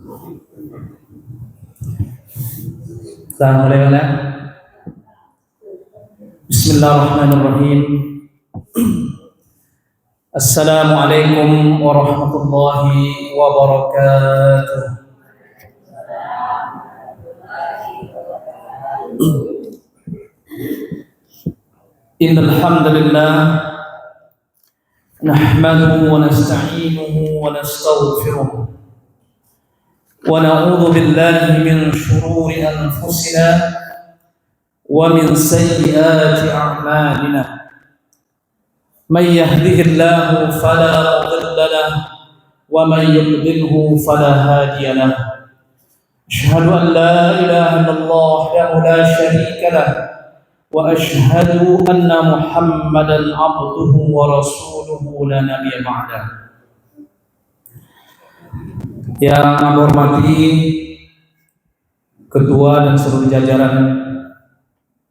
Bismillahirrahmanirrahim. Assalamualaikum warahmatullahi wabarakatuh. Innal hamdalillah nahmaduhu wa nasta'inuhu wa nastaghfiruh wa na'udzu billahi min shururi anfusina ومن سيئات أعمالنا من يهده الله فلا مضل له ومن يضلله فلا هادي له أشهد أن لا إله إلا الله وحده لا شريك له وأشهد أن محمدا عبده ورسوله لا نبي بعده. Yang saya hormati Ketua dan seluruh jajaran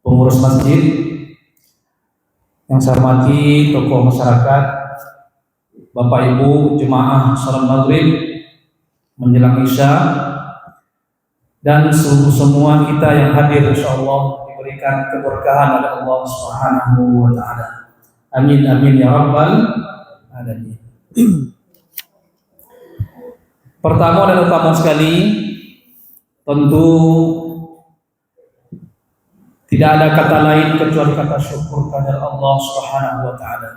pengurus masjid, yang saya hormati tokoh masyarakat, Bapak Ibu jemaah salat maghrib menjelang isya, dan semua kita yang hadir insyaallah diberikan keberkahan oleh Allah Subhanahu wa taala. Amin amin ya rabbal alamin. Pertama dan utama sekali, tentu tidak ada kata lain kecuali kata syukur kepada Allah Subhanahu wa taala.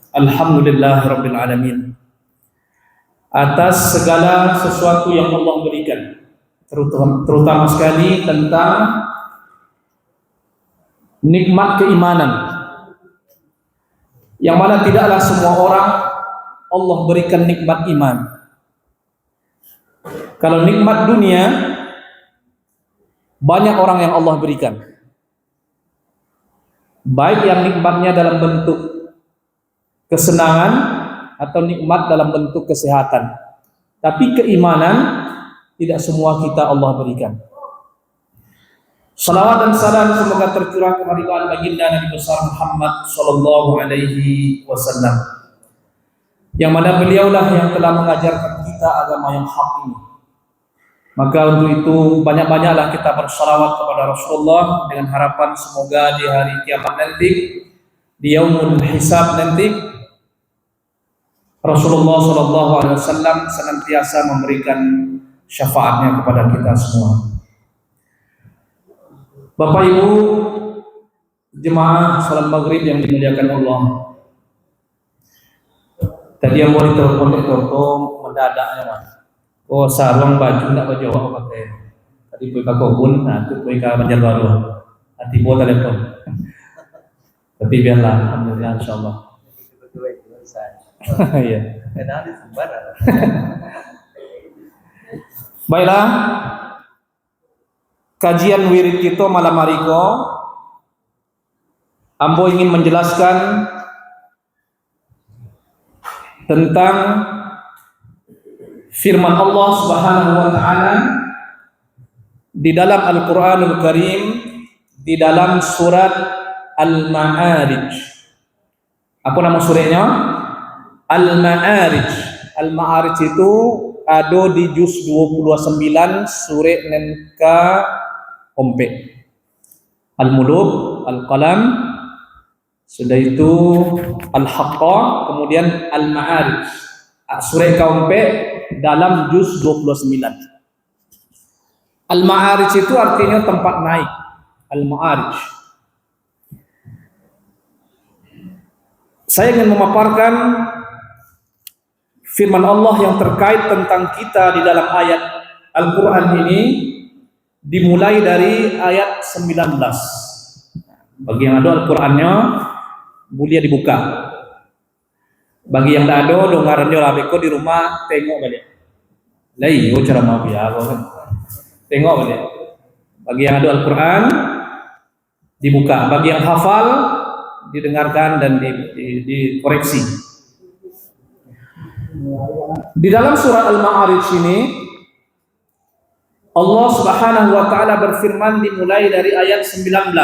Alhamdulillahirabbil alamin. Atas segala sesuatu yang Allah berikan, terutama sekali tentang nikmat keimanan, yang mana tidaklah semua orang Allah berikan nikmat iman. Kalau nikmat dunia, banyak orang yang Allah berikan, baik yang nikmatnya dalam bentuk kesenangan atau nikmat dalam bentuk kesehatan. Tapi keimanan tidak semua kita Allah berikan. Salawat dan salam semoga tercurah kepada baginda Nabi besar Muhammad sallallahu alaihi wasallam, yang mana beliaulah yang telah mengajarkan kita agama yang hak ini. Maka untuk itu banyak-banyaklah kita bersalawat kepada Rasulullah dengan harapan semoga di hari kiamat nanti, di yaumul hisab nanti, Rasulullah SAW senantiasa memberikan syafaatnya kepada kita semua. Bapak Ibu jemaah salat maghrib yang dimuliakan Allah, tadi yang mau ditelepon itu mendadaknya mas. Oh, sarung baju nak baju apa pakai? Tadi pergi ke kebun, nah tu pergi ke Banjarbaru. Nanti buat telepon. Tapi biarlah, alhamdulillah, insyaallah. Iya. Baiklah, kajian wirid kita malam hari ini, ambo ingin menjelaskan tentang firman Allah Subhanahu wa taala di dalam Al-Qur'anul Karim, di dalam surat Al-Ma'arij. Apa nama suratnya? Al-Ma'arij. Al-Ma'arij itu ada di juz 29 surat Nenka Ompe. Al-Muluk, Al-Qalam, sudah itu Al-Haqqa, kemudian Al-Ma'arij. Surat Kaumpe dalam juz 29. Al-Ma'arij itu artinya tempat naik. Al-Ma'arij. Saya ingin memaparkan firman Allah yang terkait tentang kita di dalam ayat Al-Quran ini, dimulai dari ayat 19. Bagi yang ada Al-Qurannya, boleh dibuka. Bagi yang tak ada, dengarannya lah beko di rumah, tengok balik. Lai, oh ceramah biar kan. Tengok balik. Bagi yang ada Al-Quran, dibuka. Bagi yang hafal, didengarkan dan dikoreksi. Di dalam surat Al-Ma'arij ini, Allah Subhanahu wa taala berfirman dimulai dari ayat 19.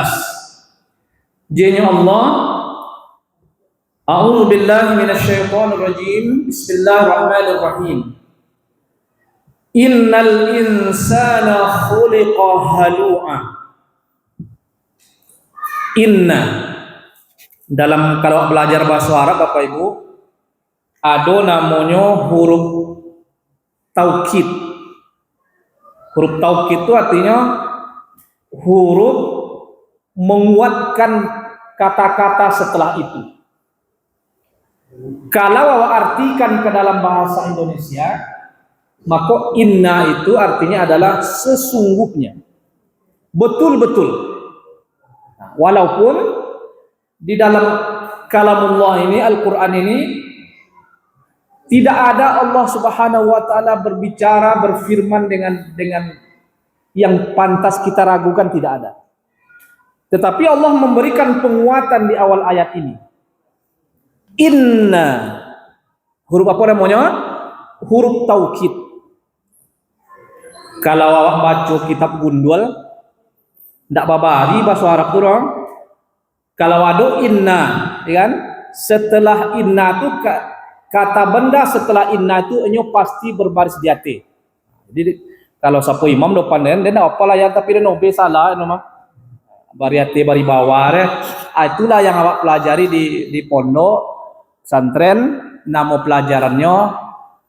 Jenya Allah, A'udzu billahi minasyaitonir rajim. Bismillahirrahmanirrahim. Innal insana khuliqa halu'a. Inna dalam kalau belajar bahasa Arab Bapak Ibu ada namanya huruf taukid. Huruf taukid itu artinya huruf menguatkan kata-kata setelah itu. Kalau artikan ke dalam bahasa Indonesia, maka inna itu artinya adalah sesungguhnya, betul-betul. Nah, walaupun di dalam kalamullah ini, Al-Quran ini, tidak ada Allah Subhanahu wa taala berbicara, berfirman dengan yang pantas kita ragukan, tidak ada. Tetapi Allah memberikan penguatan di awal ayat ini. Inna, huruf apa namanya? Huruf taukid. Kalau awak baca kitab Gundul, ndak babari bahasa Arab tu dong. Kalau ada inna, ya kan? Setelah inna tu kata benda setelah inna tu enyo pasti berbaris di hati. Jadi kalau sapu imam depan dia nak apalah yang tapi dia nobe salah mah. Bari hati bari bawah itulah yang awak pelajari di pondok santren, nama pelajarannya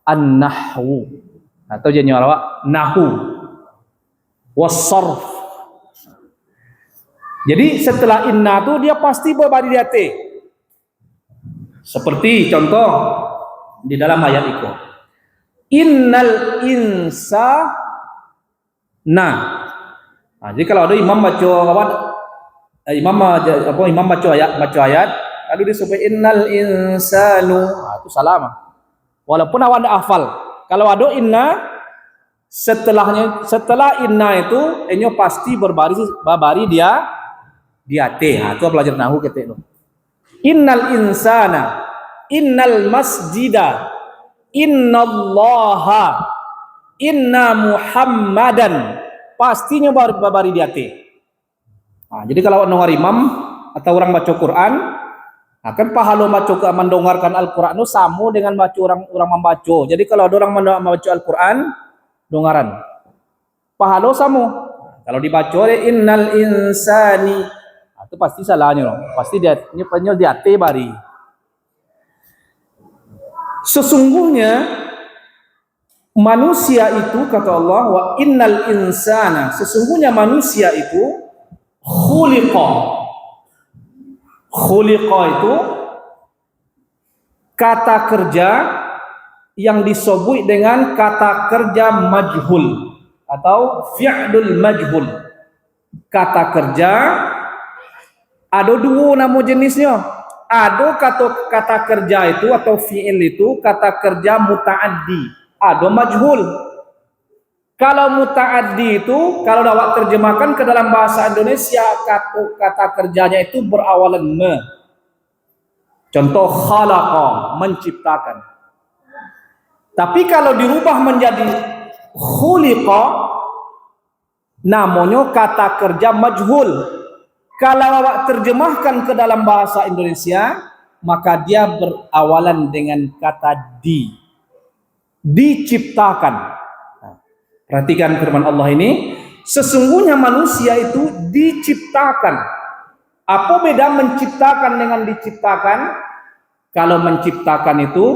an-nahwu. Atau jenis awak nahu was-sarf. Jadi setelah inna tu dia pasti berbari di hati. Seperti contoh di dalam ayat itu. Innal insa na. Nah, jadi kalau ada imam baca imam baca ayat lalu disebut innal insanu. Nah, itu salah. Walaupun awak ada hafal. Kalau ada inna setelah inna itu enyo pasti berbari dia di hati. Nah, itu pelajar nahu kita itu. Innal insana, innal masjida, innallaha, inna muhammadan, pastinya bari di hati. Nah, jadi kalau dengar imam atau orang baca Quran, akan pahala baca mendengarkan Al-Quran itu sama dengan baca orang membaca. Jadi kalau ada orang membaca Al-Quran, dengaran. Pahala sama. Kalau dibaca innal insani, itu pasti salahnya loh. Pasti dia di hati bari. Sesungguhnya manusia itu, kata Allah, wa innal insana, sesungguhnya manusia itu khuliqa. Khuliqa itu kata kerja yang disebut dengan kata kerja majhul atau fi'lul majhul. Kata kerja ada dua nama jenisnya. Ada kata kerja itu atau fi'il itu kata kerja muta'addi, ada majhul. Kalau muta'addi itu kalau dapat terjemahkan ke dalam bahasa Indonesia, kata kerjanya itu berawalan me. Contoh khalaqa, menciptakan. Tapi kalau dirubah menjadi khuliqa, namanya kata kerja majhul. Kalau awak terjemahkan ke dalam bahasa Indonesia, maka dia berawalan dengan kata di. Diciptakan. Perhatikan firman Allah ini, sesungguhnya manusia itu diciptakan. Apa beda menciptakan dengan diciptakan? Kalau menciptakan itu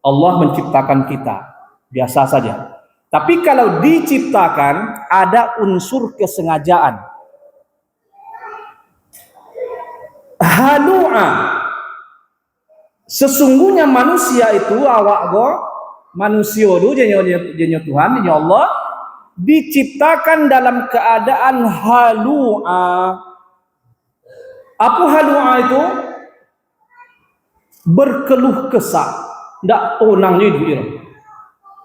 Allah menciptakan kita, biasa saja. Tapi kalau diciptakan ada unsur kesengajaan. Halu'a, sesungguhnya manusia itu awak go manusia itu jenyo Tuhan, jenyo Allah diciptakan dalam keadaan halu'a. Apa halu'a itu? Berkeluh kesah, ndak tenang dia.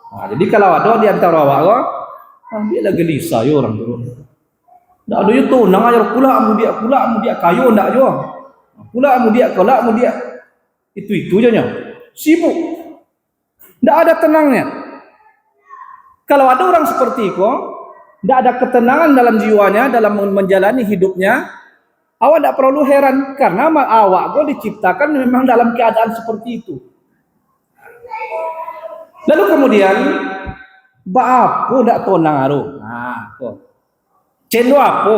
Nah, jadi kalau ada di antara awak go, dia lagi gelisah ya orang tu. Ndak ada itu tenang aja pula mu dia kayu ndak jo. Pula mu dia itu je nya. Sibuk. Tidak ada tenangnya. Kalau ada orang seperti itu, tidak ada ketenangan dalam jiwanya, dalam menjalani hidupnya, awak tidak perlu heran, karena awak kau diciptakan memang dalam keadaan seperti itu. Lalu kemudian Ba apa dak tonang aru. Nah, ko. Cendo apa?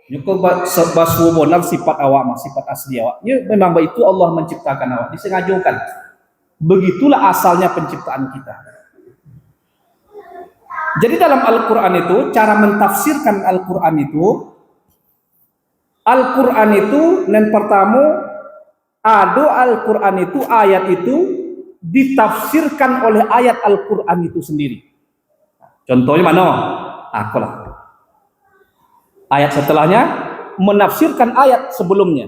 Nyuko basu bonang sifat awak mah, sifat asli awak. Ya memang itu Allah menciptakan awak, disengajakan. Begitulah asalnya penciptaan kita. Jadi dalam Al-Qur'an itu, cara mentafsirkan Al-Qur'an itu yang pertama ada Al-Qur'an itu ayat itu ditafsirkan oleh ayat Al-Qur'an itu sendiri. Contohnya mana? Akulah. Ayat setelahnya menafsirkan ayat sebelumnya.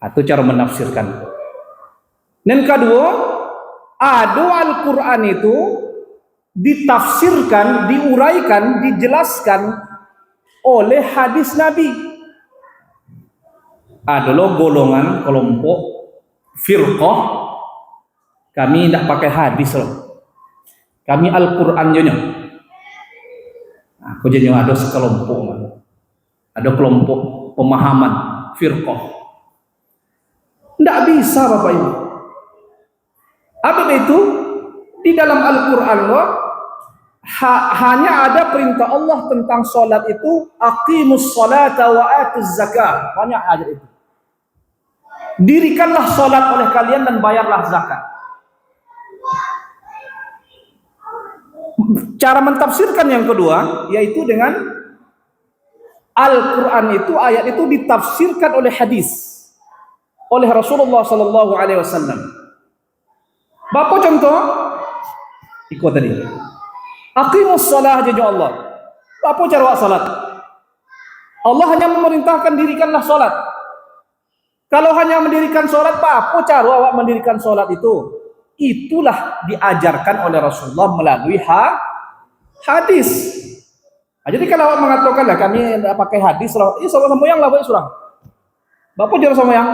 Itu cara menafsirkan. Dan kedua, ada Al-Qur'an itu ditafsirkan, diuraikan, dijelaskan oleh hadis Nabi. Adalah golongan kelompok firqah, kami tidak pakai hadis loh. Kami Al-Qur'an aja. Aku jadi ada sekelompok, ada kelompok pemahaman firqah. Tidak bisa Bapak Ibu. Apa itu? Di dalam Al-Qur'an loh, hanya ada perintah Allah tentang salat itu, aqimus salata wa atuz zakah. Banyak ayat itu. Dirikanlah salat oleh kalian dan bayarlah zakat. Cara mentafsirkan yang kedua yaitu dengan Al-Qur'an itu, ayat itu ditafsirkan oleh hadis oleh Rasulullah sallallahu alaihi wasallam. Bapak contoh ikut tadi. Aqimus shalah jaju Allah. Apa cara salat? Allah hanya memerintahkan dirikanlah salat. Kalau hanya mendirikan salat, apa cara awak mendirikan salat itu? Itulah diajarkan oleh Rasulullah melalui hadis. Nah, jadi kalau awak mengatakan lah kami pakai hadis, ini sama-sama yang lah surang. Bapak jangan sama yang.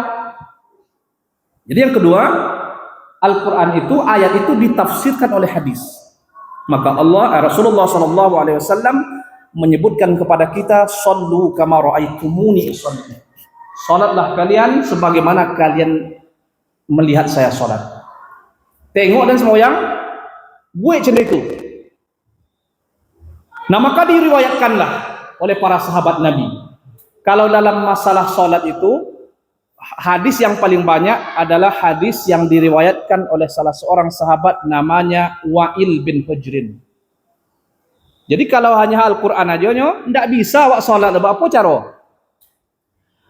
Jadi yang kedua, Al-Qur'an itu ayat itu ditafsirkan oleh hadis. Maka Rasulullah sallallahu alaihi wasallam menyebutkan kepada kita, "Shallu kama ra'aitumuni usolli." Salatlah kalian sebagaimana kalian melihat saya salat. Tengok dan sembahyang, buat macam itu. Nah, maka diriwayatkanlah oleh para sahabat Nabi. Kalau dalam masalah salat itu, hadis yang paling banyak adalah hadis yang diriwayatkan oleh salah seorang sahabat namanya Wa'il bin Hujrin. Jadi kalau hanya Al-Qur'an aja tidak bisa awak salat, apa cara?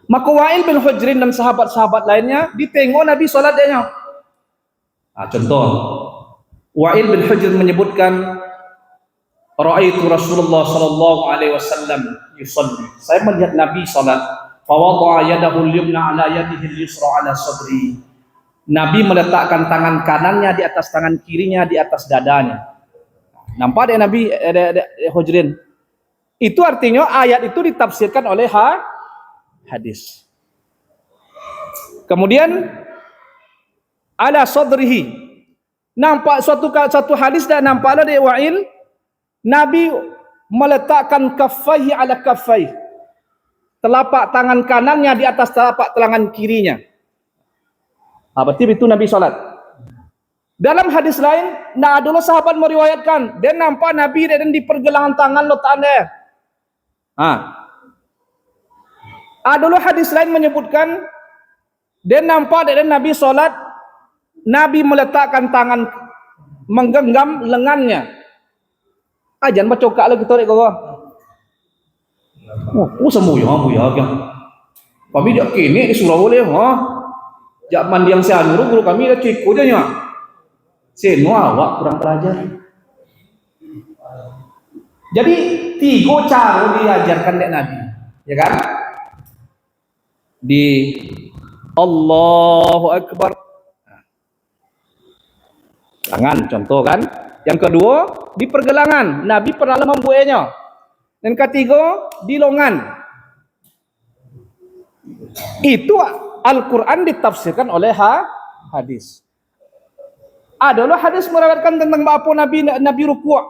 Maka Wa'il bin Hujrin dan sahabat-sahabat lainnya ditengok Nabi salat dia. Contoh, Wa'il bin Hujrin menyebutkan, "Ra'aitu Rasulullah sallallahu alaihi wasallam yusalli." Saya melihat Nabi salat. Fawadha'a yadahu al-yumna 'ala yadihi al-yusra 'ala sadri. Nabi meletakkan tangan kanannya di atas tangan kirinya di atas dadanya. Nampak deh Nabi Hujrin. Itu artinya ayat itu ditafsirkan oleh hadis. Kemudian ala sadrihi. Nampak satu hadis dah nampaklah dia Wa'il, Nabi meletakkan kaffaihi ala kaffaihi. Telapak tangan kanannya di atas telapak tangan kirinya. Berarti itu Nabi salat. Dalam hadis lain, nah dulu sahabat meriwayatkan, dia nampak Nabi dan di pergelangan tangan lo tanda. Dulu hadis lain menyebutkan, dia nampak dan Nabi salat, Nabi meletakkan tangan menggenggam lengannya. Jangan bacokak lagi tarik kau. Semua ya kan. Kami dak kini disuruh boleh jak mandiang sianuru guru kami dah ciko je nya. Seno awak kurang pelajar. Jadi tiga cara diajarkan oleh Nabi, ya kan? Di Allahu Akbar. Tangan contoh kan. Yang kedua di pergelangan, Nabi pernah membuatnya. Dan ketiga di longan. Itu Al-Qur'an ditafsirkan oleh hadis. Adalah hadis meriwayatkan tentang apa Nabi rukuk.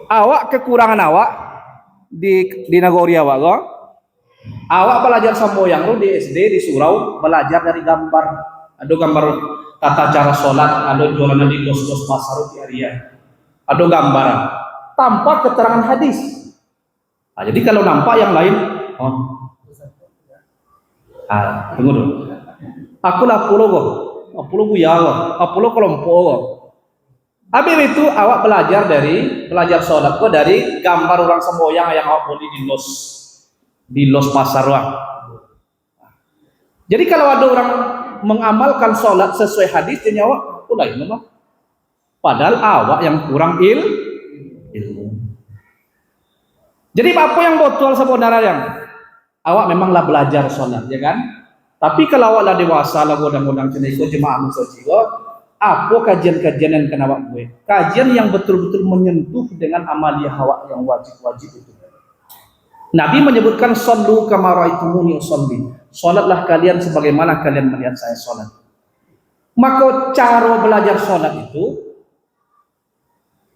Awak kekurangan awak di nagori awak belajar semboyang lu di SD di surau belajar dari gambar. Ada gambar tata cara sholat, ada jualan di dos-dos pasar di area. Ada gambar tanpa keterangan hadis. Nah, jadi kalau nampak yang lain, tunggu dulu. Aku lah pulau guyau, pulau kelompok. Habis itu awak belajar sholat gua dari gambar orang semboyang yang awak beli di los pasar wah. Jadi kalau ada orang mengamalkan sholat sesuai hadis, dia nyawa, lain memang. Padahal awak yang kurang ilmu. Jadi apa yang botol sebenarnya? Awak memanglah belajar sholat, ya kan? Tapi kalau awak lah dewasa, lah godang-godang ceniko jemaah musojigo, apa kajian-kajian yang kena awak gue? Kajian yang betul-betul menyentuh dengan amaliyah awak yang wajib-wajib itu. Nabi menyebutkan sallu kama ra'aitumuni usolli. Salatlah kalian sebagaimana kalian melihat saya salat. Maka cara belajar salat itu,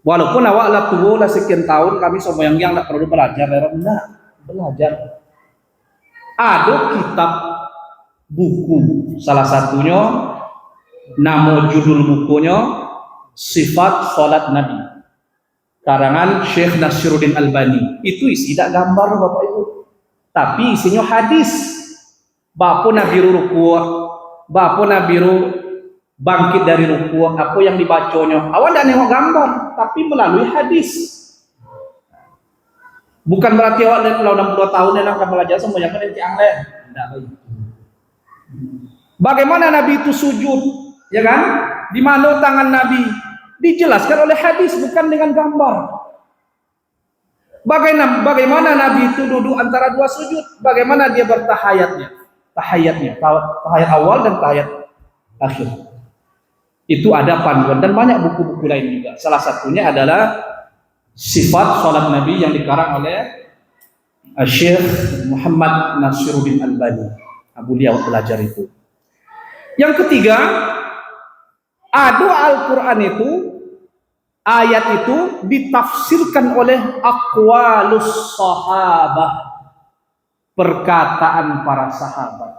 walaupun awak lah tua lah sekian tahun, kami semua yang tak perlu belajar, belajar. Ada kitab buku, salah satunya nama judul bukunya Sifat Salat Nabi, karangan Syekh Nasiruddin Albani. Itu isi tak gambar Bapak Ibu, tapi isinya hadis. Bapak Nabi ruku, Bapak Nabi bangkit dari ruku, apa yang dibacanya. Awak tidak nengok gambar, tapi melalui hadis. Bukan berarti awak kalau 62 tahun yang akan belajar semuanya kan nanti angleh. Bagaimana Nabi itu sujud, ya kan? Di mana tangan Nabi? Dijelaskan oleh hadis, bukan dengan gambar. Bagaimana Nabi itu duduk antara dua sujud? Bagaimana dia bertahayatnya? Tahayat awal dan tahayat akhir. Itu ada panduan dan banyak buku-buku lain juga. Salah satunya adalah Sifat Salat Nabi yang dikarang oleh Syekh Muhammad Nasiruddin Albani. Beliau belajar itu. Yang ketiga, ada Al-Quran itu, ayat itu ditafsirkan oleh aqwalus sahabah, perkataan para sahabat.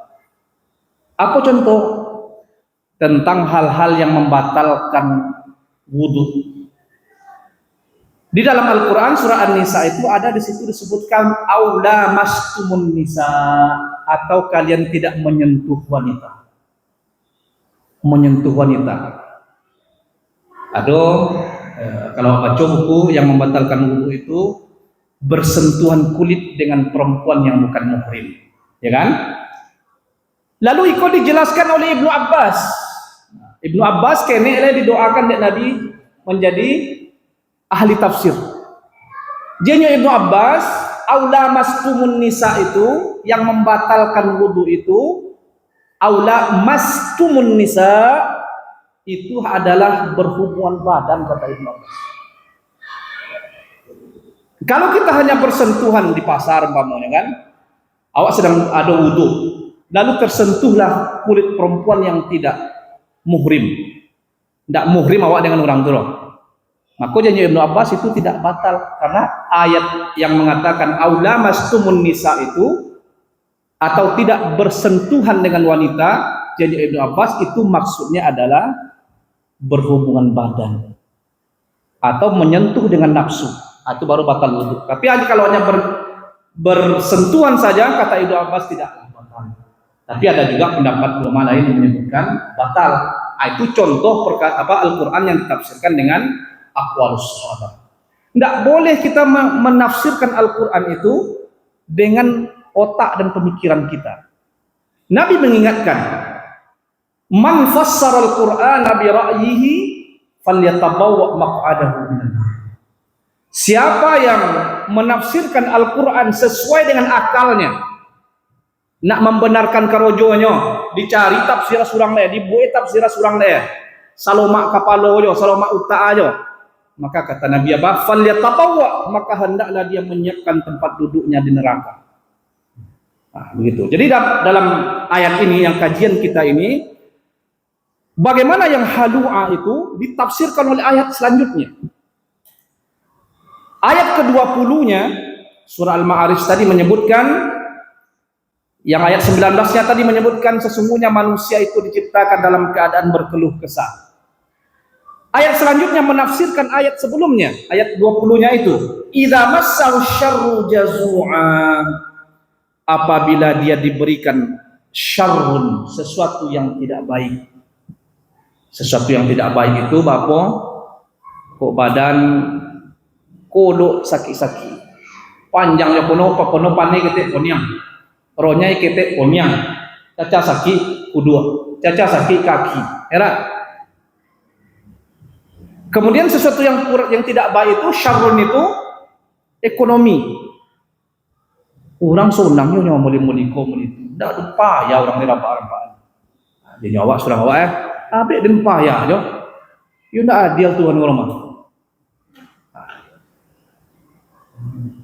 Apa contoh? Tentang hal-hal yang membatalkan wudhu. Di dalam Al-Quran surah An-Nisa itu ada di situ disebutkan aula mastumun nisa, atau kalian tidak menyentuh wanita. Menyentuh wanita. Kalau baca buku yang membatalkan wudhu itu bersentuhan kulit dengan perempuan yang bukan muhrim, ya kan? Lalu ikut dijelaskan oleh Ibnu Abbas. Ibnu Abbas kene didoakan oleh Nabi menjadi ahli tafsir. Jadinya Ibnu Abbas, aula mastumun nisa itu yang membatalkan wudu itu, aula mastumun nisa itu adalah berhubungan badan, kata Ibnu Abbas. Kalau kita hanya bersentuhan di pasar umpamanya kan, awak sedang ada wudu, lalu tersentuhlah kulit perempuan yang tidak muhrim, awak dengan orang tua, maka janji Ibnu Abbas itu tidak batal, karena ayat yang mengatakan aula mastumun nisa itu, atau tidak bersentuhan dengan wanita, janji Ibnu Abbas itu maksudnya adalah berhubungan badan atau menyentuh dengan nafsu, itu baru batal wudhu. Tapi kalau hanya bersentuhan saja, kata Ibnu Abbas tidak batal. Tapi ada juga pendapat ulama lain yang menyebutkan batal. Itu contoh Al-Quran yang ditafsirkan dengan aqwalus sahabat. Tidak boleh kita menafsirkan Al-Quran itu dengan otak dan pemikiran kita. Nabi mengingatkan, man fassara al-Qur'ana bi ra'yihi falyatabawwa maq'adahu minan nar. Siapa yang menafsirkan Al-Quran sesuai dengan akalnya, nak membenarkan karojonya, dicari tafsir surang le, dibuat tafsir surang le, salomak kapalo yo, salomak uta ayo, maka kata Nabi apa? Falyatabawwa, maka hendaklah dia menyiapkan tempat duduknya di neraka. Begitu. Jadi dalam ayat ini yang kajian kita ini, bagaimana yang halu'a itu ditafsirkan oleh ayat selanjutnya. Ayat ke-20-nya surah Al-Ma'arij tadi menyebutkan Yang ayat 19-nya tadi menyebutkan sesungguhnya manusia itu diciptakan dalam keadaan berkeluh kesah. Ayat selanjutnya menafsirkan ayat sebelumnya, ayat 20-nya itu, idza massahu syarru jazu'a, apabila dia diberikan syarrun, sesuatu yang tidak baik. Sesuatu yang tidak baik itu bapa kok badan kodok sakit-sakit. Panjangnya penuh pane ketek poniang. Rohnya ketek poniang. Caca sakit kedua, caca sakit kaki. Era. Kemudian sesuatu yang tidak baik itu syarrun itu ekonomi. Orang sonangnya nyawa muli-muli itu. Ndak lupa ya orang dirapa-rapa. Jadi awak surang awak abek den payah jo. Yo ndak adil Tuhan ngomong.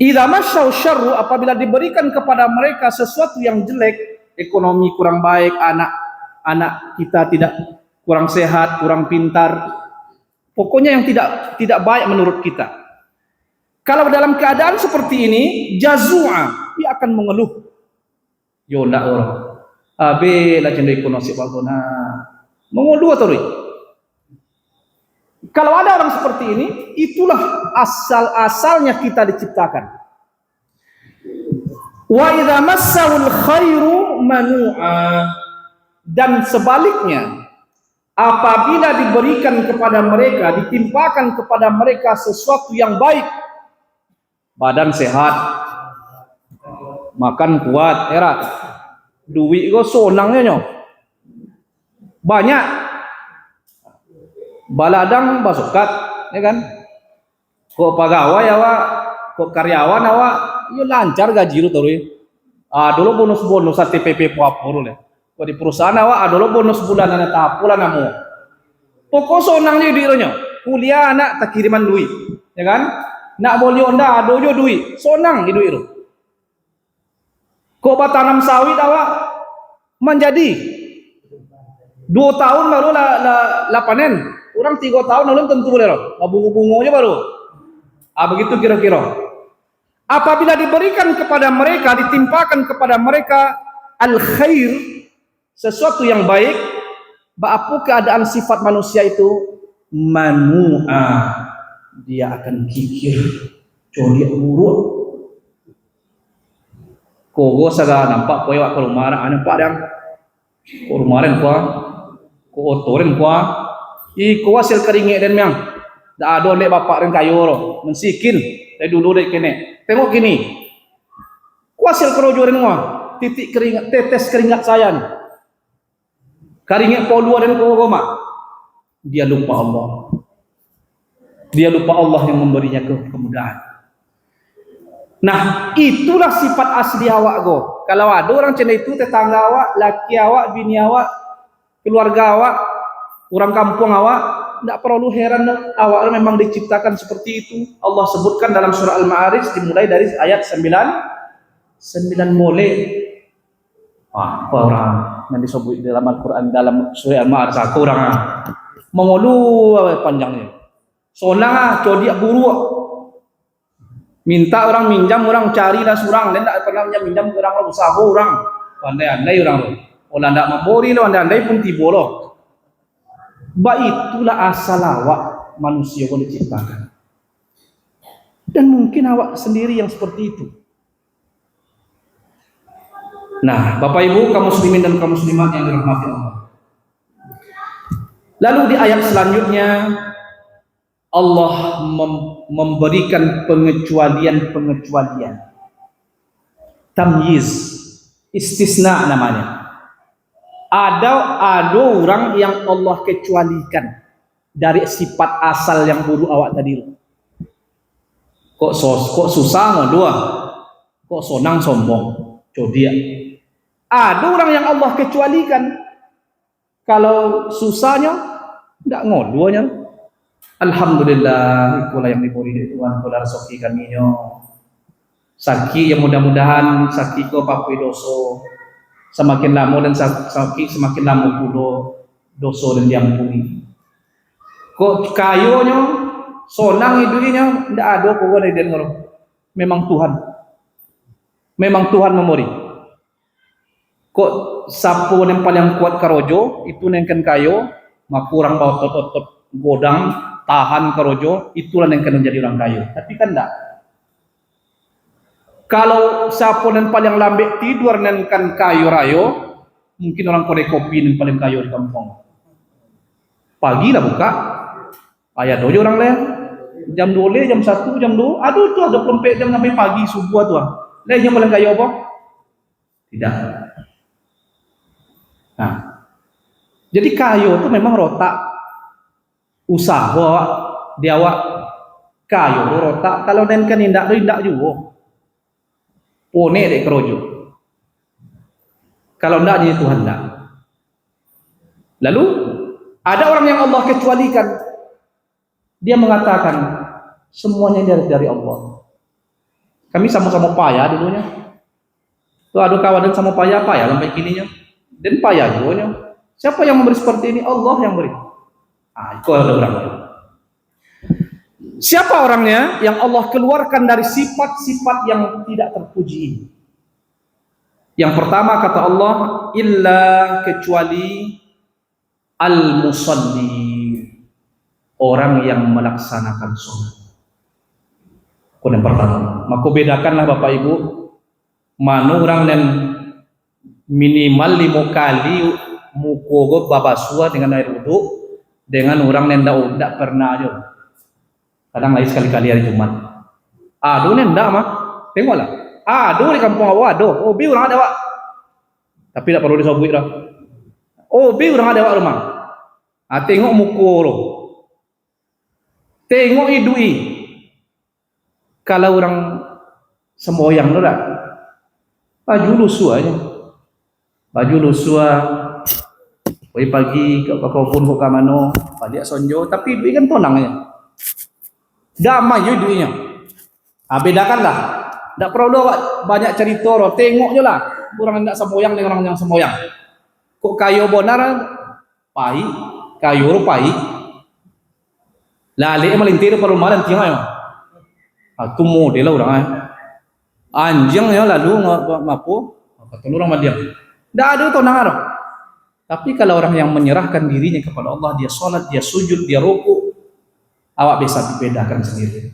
Idza masyau syarru, apabila diberikan kepada mereka sesuatu yang jelek, ekonomi kurang baik, anak kita tidak kurang sehat, kurang pintar. Pokoknya yang tidak baik menurut kita. Kalau dalam keadaan seperti ini, jazua, dia akan mengeluh. Yo ndak orang. Abe la cendai kuno si bagona. Mengeluh atau kalau ada orang seperti ini, itulah asal-asalnya kita diciptakan. Wa idza massawul khairu manu'a, dan sebaliknya, apabila diberikan kepada mereka, ditimpakan kepada mereka sesuatu yang baik, badan sehat, makan kuat, era duit go sonangnya nyo banyak, baladang basukat, ya kan? Kok pegawai awak, kok karyawan awak, yo lancar gaji lu terus. Dulu bonus TPP puapur le. Kok di perusahaan awak dulu bonus bulanan tapulan namu. Pokok sonang ni duit nya. Kuliah anak tak kiriman duit, ya kan? Nak boleh onda adojo duit, sonang di duit tu. Kok tanam sawit awak menjadi 2 tahun baru lah panen. Orang 3 tahun lalu tentu boleh loh. Bunga-bunganya baru. Begitu kira-kira. Apabila diberikan kepada mereka, ditimpakan kepada mereka al-khair, sesuatu yang baik, apa keadaan sifat manusia itu? Manu'a, dia akan kikir, coli buruk. Kogo saga nampak kowe wak rumah nampak dang. Ko rumahan ko otoren ko ko hasil keringet dan yang dak ada lek bapak ren kayo ro mensikin dari dulu dek kene tengok gini ko hasil kerojo ren wa titik keringat tetes keringat saya nih keringet polua dan ko goma dia lupa Allah yang memberinya kemudahan. Nah, itulah sifat asli awak go. Kalau ada orang cina itu tetangga awak, laki awak, bini awak, keluarga awak, orang kampung awak, tidak perlu heran dong. Awak memang diciptakan seperti itu. Allah sebutkan dalam surah Al-Ma'arij dimulai dari ayat 9 mulai. Apa orang yang disebut dalam Al-Quran dalam surah Al-Ma'arij aku orang mengulu panjangnya. Sonang codiak buruk. Minta orang minjam, orang cari lah surang, dan tak pernah minjam orang usaha orang, andai orang, orang tak memberi lo, andai pun tibo lo. Itulah asal awak manusia yang diciptakan. Dan mungkin awak sendiri yang seperti itu. Nah, Bapak Ibu, kaum muslimin dan kaum muslimat yang dirahmati Allah. Lalu di ayat selanjutnya Allah memberikan pengecualian. Tamyiz, istisna namanya. Ada orang yang Allah kecualikan dari sifat asal yang buruk awak tadi. Kok susah dua. Kok sonang sombong. Codia. Ada orang yang Allah kecualikan. Kalau susahnya tidak ngodonya. Alhamdulillah, itulah yang diberi dari Tuhan kepada rezeki kami nyo. Sakit yang mudah-mudahan sakit ko papui doso. Semakin lama dan sakit semakin lama pula doso dan diampuni. Kok kayo nyo sonang hidupnya ndak ada ko dari den ngoro. Memang Tuhan memberi. Kok sapo yang paling kuat karojo itu nengken kayo, makurang bawa otot godang tahan karojo, itulah yang kena jadi orang kayo. Tapi kan enggak. Kalau sapo yang paling lambe tidur nengken kayo rayo, mungkin orang kore kopi yang paling kayo di kampung. Pagi lah buka, ayat dojo orang lain. Jam 2, jam 1, jam 2, aduh tuh 24 jam sampai pagi subuh tuh. Lain yang paling kayo apa? Tidak. Nah, jadi kayo itu memang rotak usaha dia awak kayo rotak kalau nengken indak juga. Pone dek kerojo. Kalau ndak jadi Tuhan ndak. Lalu ada orang yang Allah kecualikan. Dia mengatakan semuanya dari Allah. Kami sama-sama payah dulunya. Tuh ada kawan dan sama payah sampai kininya. Dan payah juga. Siapa yang memberi seperti ini? Allah yang beri. Itu ada orang. Siapa orangnya yang Allah keluarkan dari sifat-sifat yang tidak terpuji? Yang pertama kata Allah, illa kecuali al-musalli, orang yang melaksanakan sholat. Yang pertama, maka bedakanlah Bapak Ibu, mana orang yang minimal 5 kali mukogo babasua dengan air wudhu dengan orang yang tidak pernah aja. Kadang lagi sekali-kali hari Jumat. Aduh ni ndak mah. Tengoklah. Aduh di kampung awak aduh. Obi orang ada wak. Tapi tak perlu disobui dah. Obi orang ada wak rumah. Tengok muka lo. Tengok idui. Kalau orang semboyang lo dah. Baju lusuh aja. Baju lusuh. Pagi ke pun ke kamano. Balik sonjo. Tapi idui kan tonang aja. Damai je duitnya. Bedakanlah. Tak perlu banyak cerita roh. Tengok je lah. Orang hendak semboyang dengan orang yang semboyang. Kok kayu benar pahit, kayu pahit. Lalik melintir perlu malam tengok ya. Tu model lah orang. Anjing ya lalu ngapo? Kata orang madiam. Tak ada tonang roh. Tapi kalau orang yang menyerahkan dirinya kepada Allah, dia salat, dia sujud, dia rukuk, awak bisa dibedakan sendiri.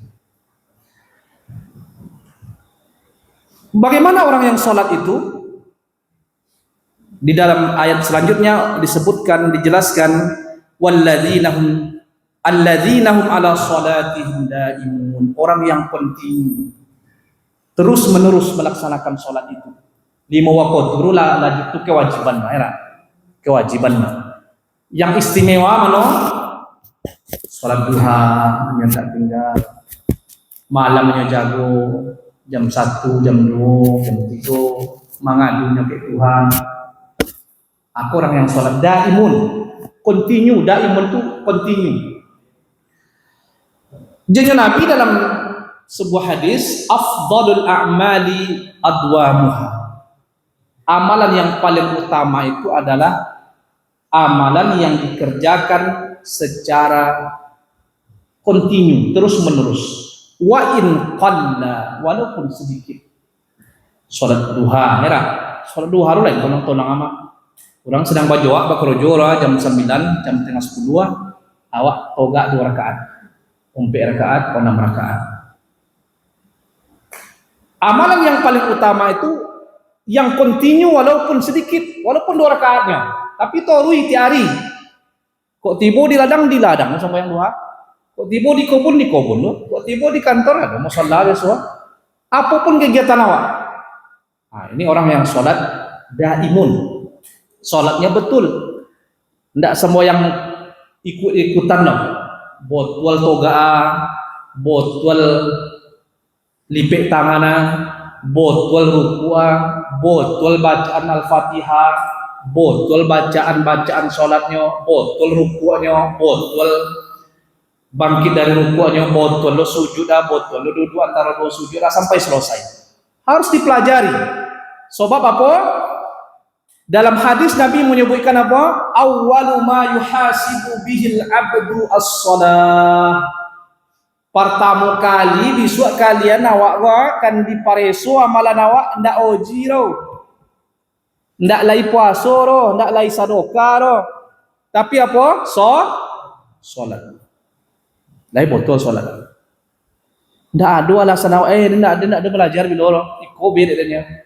Bagaimana orang yang sholat itu? Di dalam ayat selanjutnya disebutkan, dijelaskan, walladzina hum ala sholatihim daimun, orang yang penting terus menerus melaksanakan sholat itu. 5 waktu turulah itu kewajiban lah, kewajiban. Yang istimewa mana? Sholat duha yang tak tinggal, malamnya jago, jam 1, jam 2, jam 3 mengadunya ke Tuhan. Aku orang yang sholat daimun, continue. Daimun itu continue. Jadi Nabi dalam sebuah hadis, afdalul a'mali adwamuha, amalan yang paling utama itu adalah amalan yang dikerjakan secara continue, terus menerus. Wa in qalla, walaupun sedikit. Salat duha, ya. Salat duha lu lain tonang-tonang ama. Orang sedang bajoak bakrojo jam 9, jam tengah 10, awak toga 2 rakaat. 4 rakaat, 6 rakaat. Amalan yang paling utama itu yang continue walaupun sedikit, walaupun 2 rakaatnya. Tapi torui tiari. Kok tiba di ladang sampai yang duha. Kok tiba di kebun lo. Kok tiba di kantor ada musalla semua. Apapun kegiatan awak. Ini orang yang sholat daimun. Sholatnya betul. Tidak semua yang ikut-ikutan loh. Botol toga, botol lipik tangan, botol rukua, botol bacaan al-fatihah, botol bacaan sholatnya, botol rukunya, botol bangkit dari rukunya, botol lo sujud, botol lo duduk antara 2 sujud sampai selesai. Harus dipelajari. Sebab apa? Dalam hadis Nabi menyebutkan apa? Awwalu ma yuhasibu bihil abdu as-shalah. Pertama kali besok kalian awak akan dipareso amalan awak ndak oji tau. Ndak lai puasa roh, ndak lai sedekah roh. Tapi apa? Salat. Lai botol salat. Ndak ada alasan ndak ada belajar bila orang ikut bedanya.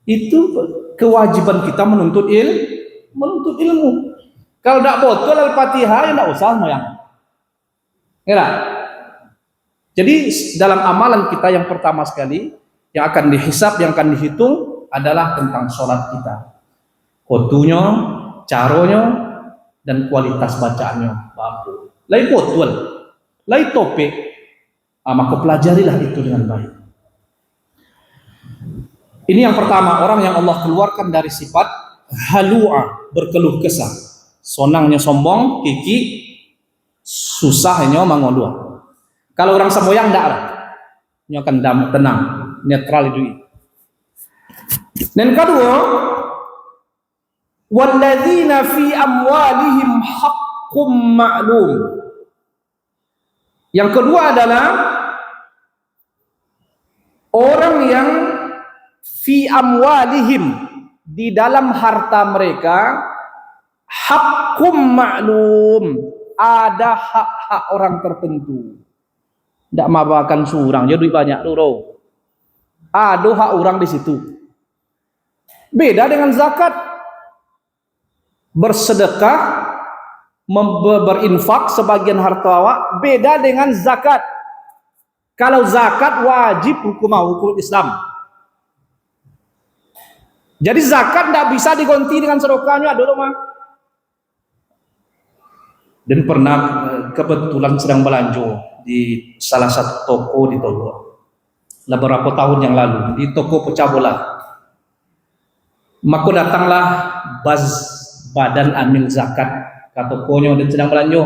Itu kewajiban kita menuntut ilmu. Kalau ndak botol Al-Fatihah ya ndak usah moyang. Ya. Jadi dalam amalan kita yang pertama sekali yang akan dihisab, yang akan dihitung adalah tentang sholat kita. Kotunya, caranya, dan kualitas bacaannya. Bapak. Lai betul, lai topik. Maka pelajarilah itu dengan baik. Ini yang pertama, orang yang Allah keluarkan dari sifat halu'a, berkeluh kesah. Sonangnya sombong, kiki, susahnya mangolua. Kalau orang semboyang enggak lah. Ini akan tenang, netral itu. Dan kedua, walladzina fi amwalihim haqqum ma'lum. Yang kedua adalah orang yang fi amwalihim, di dalam harta mereka haqqum ma'lum, ada hak-hak orang tertentu. Tidak mabakan surang, jadi banyak dulu. Ada hak orang di situ. Beda dengan zakat. Bersedekah, berinfak sebagian harta awak, beda dengan zakat. Kalau zakat wajib hukum Islam. Jadi zakat tidak bisa diganti dengan sedekahnya dulu mah. Dan pernah kebetulan sedang belanja di salah satu toko di Tolo beberapa tahun yang lalu, di toko pecah bola. Maka datanglah badan amil zakat ke tokonya dan sedang belanja.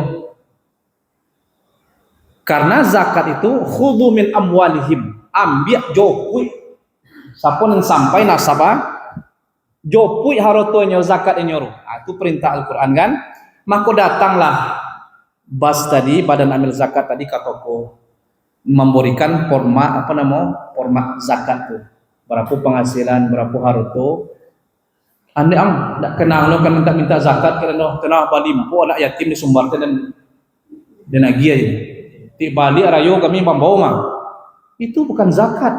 Karena zakat itu khudhu min amwalihim, ambil jopui sapun yang sampai nasabah jopui harotonya zakat nyoro. Itu perintah Al-Quran kan. Maka datanglah badan amil zakat tadi ke toko memberikan format zakat tuh, berapa penghasilan, berapa harta. Anda tak kenal lo kan minta zakat kerana kena balimpo anak yatim disumbarkan dan lagi aja. Ti bali arayo kami membawa mah. Itu bukan zakat.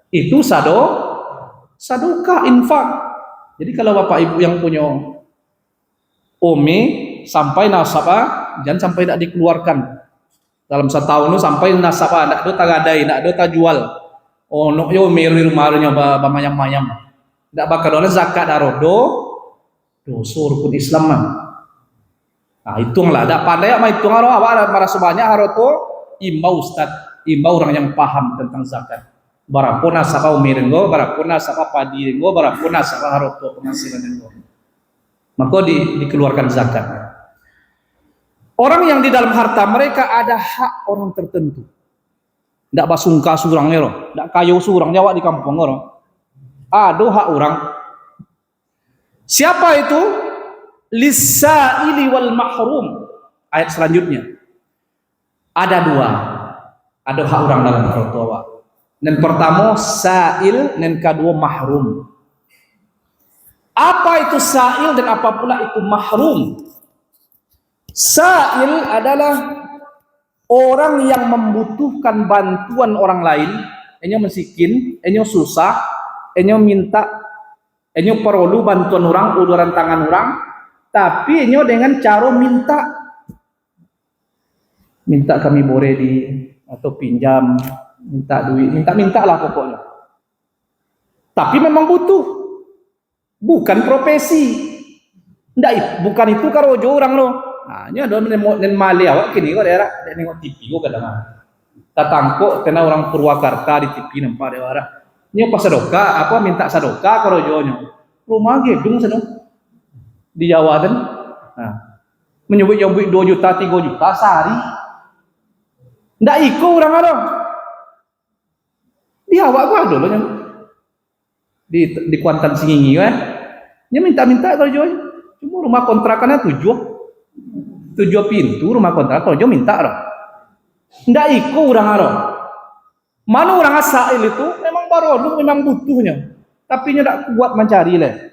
Itu sadaqah, infak. Jadi kalau bapak ibu yang punya ome sampai nasabah jangan sampai tidak dikeluarkan dalam setahun itu, sampai nasabah tidak ada tagadai, tidak ada jual. Oh no yo meri rumahnya bamayam-mayam. Tidak bakal oleh zakat arodo dosa rukun Islam mah. Nah hitunglah, tidak pandai mah hitung aro apa para sebanyak haroto imbau ustad, imbau orang yang paham tentang zakat. Barapun nasabah umirenggo, barapun nasabah padirenggo, barapun nasabah haroto penghasilan enggo. Maka dikeluarkan zakat. Orang yang di dalam harta mereka ada hak orang tertentu. Tidak basungka surangnya loh, tidak kayu surang Jawa di kampung loh. Ada hak orang. Siapa itu? Lis-sa'ili wal mahrum. Ayat selanjutnya. Ada dua. Ada hak orang dalam harta. Dan pertama sa'il, dan kedua mahrum. Apa itu sa'il dan apa pula itu mahrum? Sa'il adalah orang yang membutuhkan bantuan orang lain, enyo miskin, enyo susah, enyo minta, enyo perlu bantuan orang, uluran tangan orang, tapi enyo dengan cara minta kami boleh atau pinjam, minta duit, minta lah pokoknya. Tapi memang butuh, bukan profesi. Ndak, bukan itu karojo orang loh. Nah, ini ada nen mali awak kini kok daerah nengok TV kok kadang. Tatangko kena orang Purwakarta di TV nampak daerah. Ini pas sadoka, apa minta sadoka karojonyo. Rumah gedung sana di Jawa dan nah, menyebut 2 juta 3 juta sehari. Ndak iko orang ada. Di awak gua dulu di Kuantan Singingi ya. Dia minta karojonyo. Cuma rumah kontrakannya 7 pintu rumah kontrak kalau minta roh. Ndak iko orang aro. Mana orang asail itu memang baru memang butuhnya. Tapi nya ndak kuat mencari leh.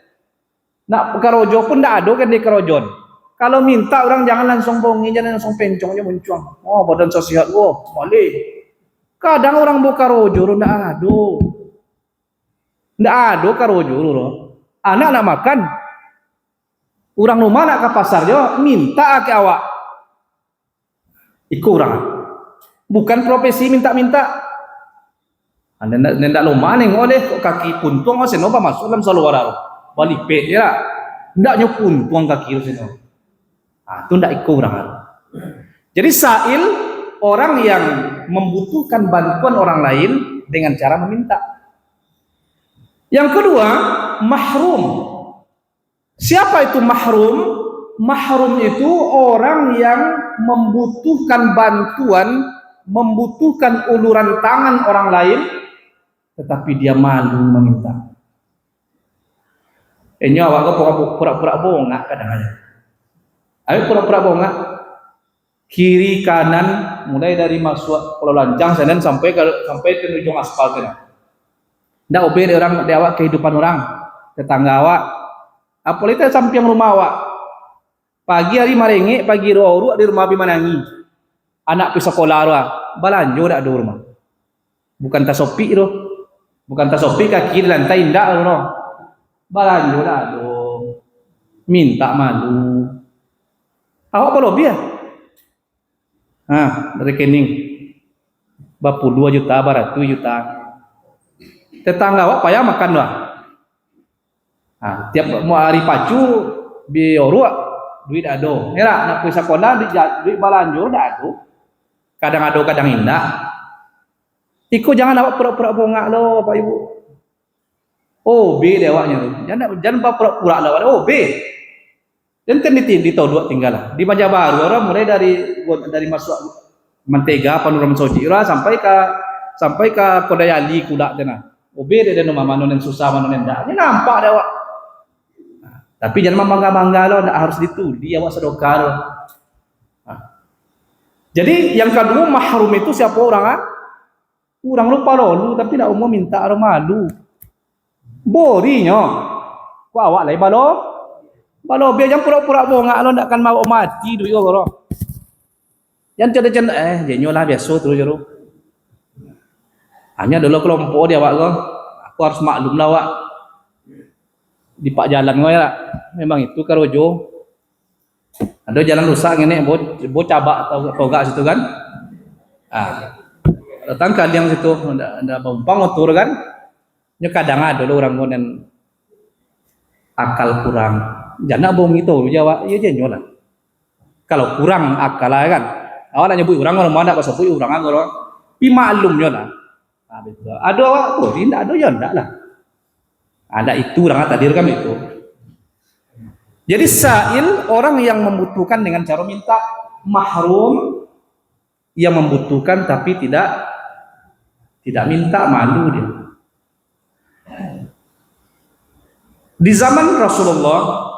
Nak kerojo pun ndak ada kan di kerojon. Kalau minta orang jangan langsung bongi, jangan langsung pencongnya muncung. Oh, badan sosial gua, boleh. Kadang orang buka rojo ndak ada. Ndak ada kerojo loh. Anak nak makan. Orang rumah nak ke pasar jo, minta ke awak. Iku orang. Bukan profesi minta-minta. Ndak lomba neng oleh kok kaki puntung seno pa masuk dalam saluara. Balik pe ya. Ndak nyopun tuang kaki seno. Ah, itu ndak ikut orang. Jadi sa'il orang yang membutuhkan bantuan orang lain dengan cara meminta. Yang kedua, mahrum. Siapa itu mahrum? Mahrum itu orang yang membutuhkan bantuan, membutuhkan uluran tangan orang lain, tetapi dia malu meminta. Ini awak pura-pura bongak kadang-kadang. Ayo pura-pura bongak. Kiri kanan mulai dari masuk Pulau Lancang sana sampai ke ujung aspal sana. Ndak obe orang awak kehidupan orang, tetangga awak. Apalagi samping rumah awak. Pagi hari marenge, pagi roru di rumah bimanangi. Anak pi sekolah roa, balanjo dak ada rumah. Bukan tasopi itu. Bukan tasopi kaki di lantai ndak ro. Balanjo dak ada. Minta malu. Awak apa lobby ya? Rekening. Bapu 2 juta, baratu juta. Tetangga awak payah makan lah. Tiap mau hari pacu bioru duit ado. Era nak pergi sekolah duit balanjo dak ado. Kadang ado kadang indah. Iku jangan awak pura-pura bongak lo Pak Ibu. Oh, B dia awaknya. Jangan pura-pura lah. Oh, B. Dan kan di tahun 2 tinggal lah. Di Banjarbaru orang mulai dari masuk Mentega Panorama Sojira sampai ke Kodayali kuda tena. Oh, B dia nama mana yang susah mana yang ndak. Ini nampak dia awak. Tapi jangan membangga-bangga lo, ndak harus ditudi awak sedekah lo. Jadi yang kedua mahrum itu siapa orang? Orang lupa lo, tapi ndak mau minta orang malu. Borinya. Ku awak lai balo. Balo biar jangan pura-pura bongak lo ndak akan mau mati duit lo. Jangan cenda-cenda jenyolah biasa terus jero. Hanya dulu kelompok dia awak lo. Aku harus maklum lah awak. Di pak jalan ngoy lah. Memang itu karojo. Ada jalan rusak ngene bo cabak atau togak situ kan. Datang kalian situ ada bumpang motor kan. Nya kadang ada orang ngonen akal kurang. Jangan bohong itu lu jawab iya jenyo lah. Kalau kurang akal lah kan. Awak nak nyebut orang mana pas sebut orang ngoro. Pi maklum yo lah. Betul. Ada awak tuh tidak ada ya ndak lah. Ada itu orang tadi kan itu. Jadi sa'il orang yang membutuhkan dengan cara minta, mahrum yang membutuhkan tapi tidak minta, malu dia. Di zaman Rasulullah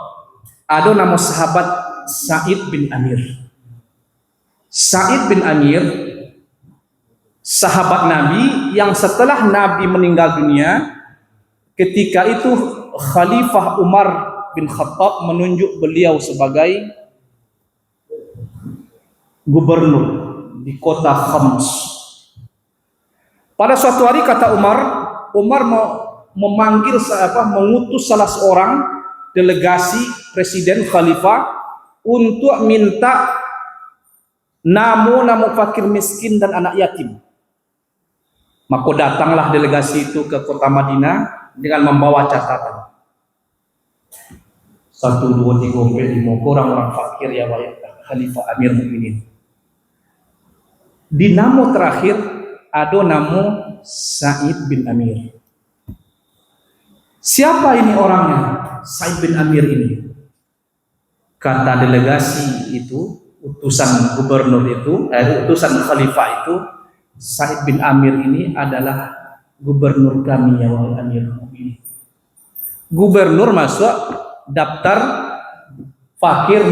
ada nama sahabat Sa'id bin Amir. Sa'id bin Amir sahabat Nabi yang setelah Nabi meninggal dunia, ketika itu Khalifah Umar bin Khattab menunjuk beliau sebagai gubernur di kota Khams. Pada suatu hari kata Umar mau mengutus salah seorang delegasi presiden khalifah untuk minta namu fakir miskin dan anak yatim. Maka datanglah delegasi itu ke kota Madinah dengan membawa catatan. 1, 2, 3, 4, 5 orang-orang fakir ya Khalifah Amir Mukminin. Di nama terakhir ada nama Sa'id bin Amir. Siapa ini orangnya? Sa'id bin Amir ini. Kata delegasi itu, utusan gubernur itu, utusan khalifah itu, Sa'id bin Amir ini adalah gubernur kami ya Amir Mukminin. Gubernur masuk daftar fakir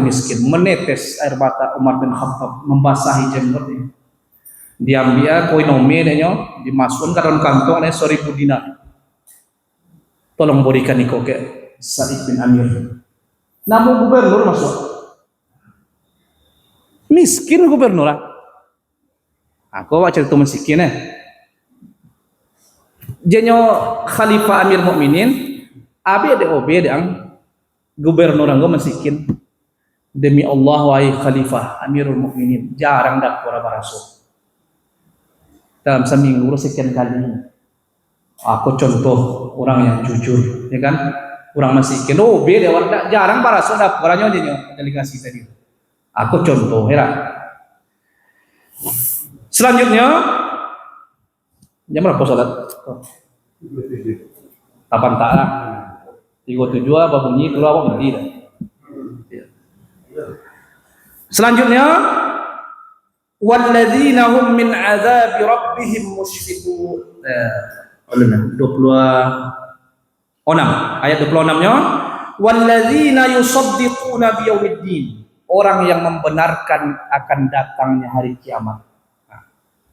miskin, menetes air mata Umar bin Khattab membasahi jenggotnya. Diambil koin nominnya dimasukkan ke dalam kantong 1000 dinar. tolong berikan niko ke Said bin Amir. Namun gubernur masuk. Miskin gubernur lah. Aku baca cerita miskin Jenyo Khalifah Amir Mukminin, abi de obe ang gubernur anggo miskin. Demi Allah wahai Khalifah Amirul Mukminin, jarang dak pura baraso. Dalam seminggu sekian kali. Aku contoh orang yang jujur, ya kan? Orang miskin, beda orang jarang baraso dak orangnya jenyo delegasi tadi. Aku contoh, ya. Selanjutnya, jam berapa salat? 8 tak. 37 apa bunyi itu apa tidak. Selanjutnya, walladzina hum min adzabi rabbihim musyfiqun. 26 ayat 26-nya, walladzina yusaddiquna biyaumiddin. Orang yang membenarkan akan datangnya hari kiamat.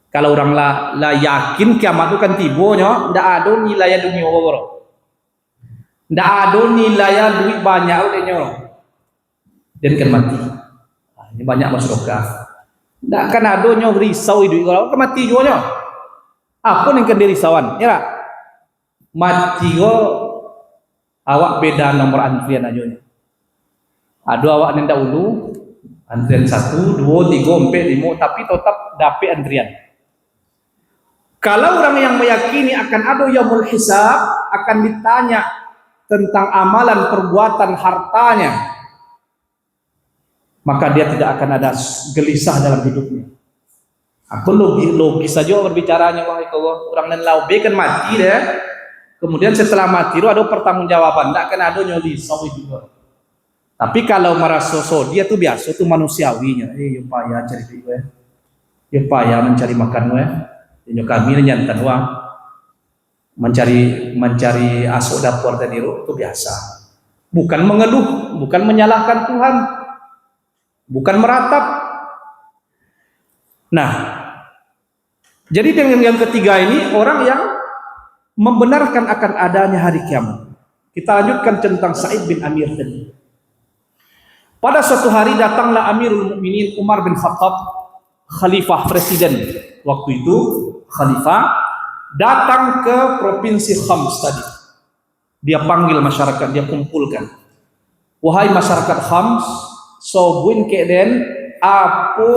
Kalau orang la yakin kiamat itu kan tibonya, ndak ada nilai dunia orang. Ndak ada nilai duit banyak olehnya. Dan kan mati. Ini banyak masuk surga. Ndak kan ada nyo risau duit orang, kan mati juga nyo. Apa yang kan dirisauan? Ya. Mati go awak beda nomor antrian aja. Ada awak nenda dulu antrian 1, 2, 3, 4, 5 tapi tetap dapat antrian. Kalau orang yang meyakini akan ada yaumul hisab, akan ditanya tentang amalan perbuatan hartanya, maka dia tidak akan ada gelisah dalam hidupnya. Aku logis saja berbicaranya, wahai kau orang yang laube kan mati deh. Kemudian setelah mati itu ada pertanggungjawaban, tidak akan ada nyolisau juga. Tapi kalau merasa dia tuh biasa tuh manusiawinya, yang payah cari duit, yang payah mencari makan, kami nyantan uang, mencari asok dapur dan itu biasa. Bukan mengeluh, bukan menyalahkan Tuhan, bukan meratap. Nah, jadi dengan yang ketiga ini orang yang membenarkan akan adanya hari kiamat. Kita lanjutkan tentang Said bin Amir tadi. Pada suatu hari datanglah Amirul Mukminin Umar bin Khattab, khalifah presiden waktu itu, khalifah datang ke provinsi Khams tadi. Dia panggil masyarakat, dia kumpulkan. Wahai masyarakat Khams, sobuin keden apa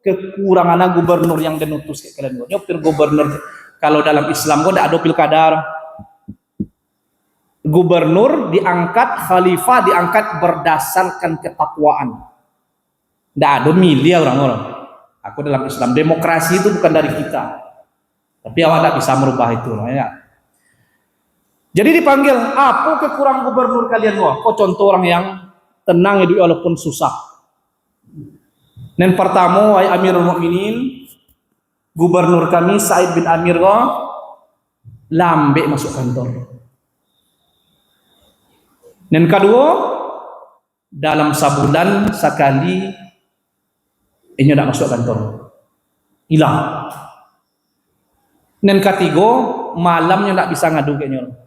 kekurangan gubernur yang dinutus ke kalian. Nyopir gubernur kalau dalam Islam ada pilkada. Gubernur diangkat, khalifah diangkat berdasarkan ketakwaan. Tidak ada milih orang-orang. Aku dalam Islam, demokrasi itu bukan dari kita. Tapi awak tidak bisa merubah itu. Ya. Jadi dipanggil, apa kekurangan gubernur kalian? Kok contoh orang yang tenang hidup walaupun susah. Dan pertama, wahai Amirul Mukminin, gubernur kami Said bin Amir lambe masuk kantor. Dan kedua, dalam sebulan sekali ini tidak masuk kantor, hilang. Dan ketiga, malamnya tidak bisa ngadu kayaknya.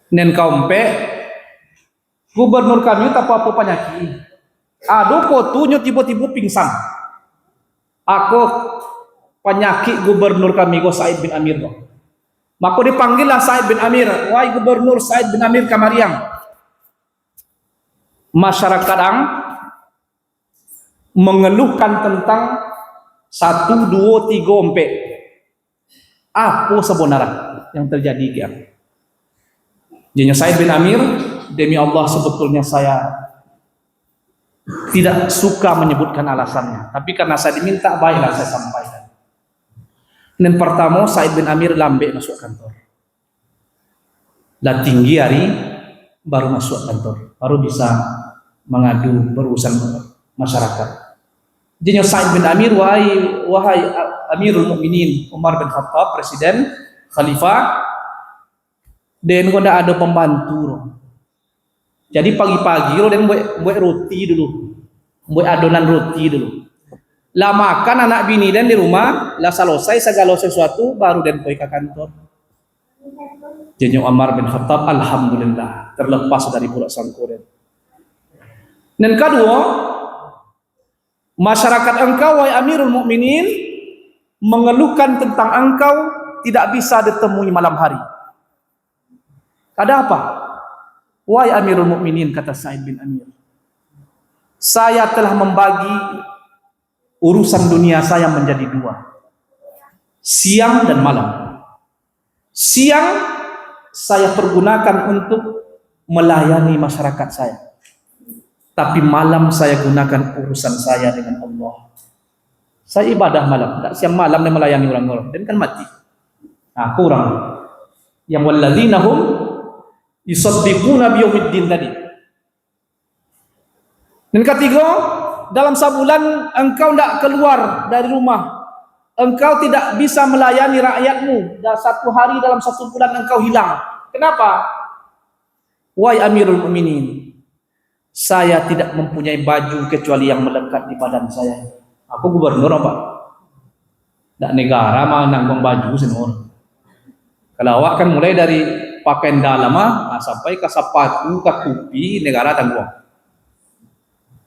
Dan keempat, gubernur kami tak apa-apa penyakit. Aduh fotonya tiba-tiba pingsan. Aku penyakit gubernur kami go Said bin Amir go. Maka dipanggillah Said bin Amir, wahai gubernur Said bin Amir kamariang. Masyarakat ang mengeluhkan tentang 1, 2, 3, 4. Apa sebenarnya yang terjadi kiam? Jadi Said bin Amir, demi Allah sebetulnya saya tidak suka menyebutkan alasannya, tapi karena saya diminta baiklah saya sampaikan. Dan pertama Said bin Amir lambe masuk kantor. Lah tinggi hari baru masuk kantor, baru bisa mengadu berurusan masyarakat. Jadi Said bin Amir, wahai Amirul Mukminin Umar bin Khattab, presiden, khalifah, dan kau ada pembantu. Jadi pagi-pagi lo dan buat roti dulu, buat adonan roti dulu. Lah makan anak bini dan di rumah, lah selesai segala sesuatu baru dan pergi ke kantor. Jenyo Umar bin Khattab, alhamdulillah terlepas dari budak sangkuran. Dan kedua, masyarakat engkau wahai Amirul Mukminin mengeluhkan tentang engkau tidak bisa ditemui malam hari. Ada apa? Wahai Amirul Mukminin, kata Sa'id bin Amir, saya telah membagi urusan dunia saya menjadi dua, siang dan malam. Siang saya pergunakan untuk melayani masyarakat saya, tapi malam saya gunakan urusan saya dengan Allah. Saya ibadah malam, tak siang malam dan melayani orang-orang, dan kan mati. Nah, kurang yang walladzina hum yusaddiquna biyaumiddin tadi. Dan ketiga, dalam sebulan engkau tidak keluar dari rumah, engkau tidak bisa melayani rakyatmu. Dan satu hari dalam satu bulan engkau hilang. Kenapa? Wahai Amirul Mukminin, saya tidak mempunyai baju kecuali yang melekat di badan saya. Aku gubernur apa? Tak negara mah nanggung baju semua. Kalau awak kan mulai dari pakaian dalam sampai ke sepatu, ke topi, negara tanggung.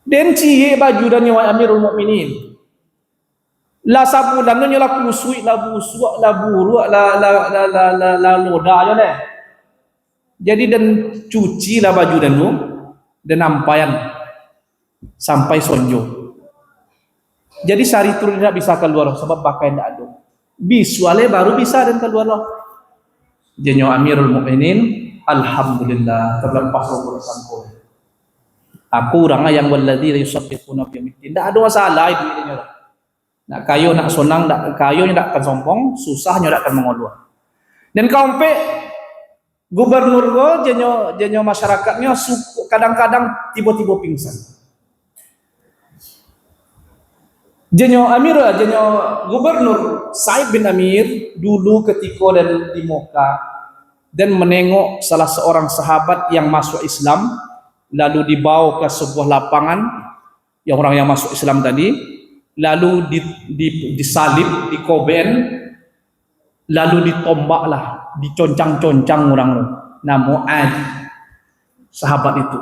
Dan cie baju dan nyawa Amirul Mukminin. La sabulan nya la kusui, la busuk, la buruk, la loda aja deh. Jadi dan cuci lah baju dan lu dan nampayan sampai sonjo. Jadi sehari itu tidak bisa keluar sebab pakaian tidak ada. Bisuale baru bisa dan keluar loh. Jenyo Amirul Mukminin, alhamdulillah terlepas urusan kau. Aku orang yang walladzina yusaddiquna biyaumiddin. Tidak ada masalah itu ini. Nak kayu nak sonang, nak kayu nak akan sombong, susahnya nak akan mengolok. Dan kaum pe gubernur go jenyo masyarakatnya kadang-kadang tiba-tiba pingsan. Jenyo gubernur Sa'id bin Amir dulu ketika dan di Mekah dan menengok salah seorang sahabat yang masuk Islam, lalu dibawa ke sebuah lapangan yang orang yang masuk Islam tadi, lalu disalib, dikoben, lalu ditombaklah, diconcang-concang orang namo Adi sahabat itu.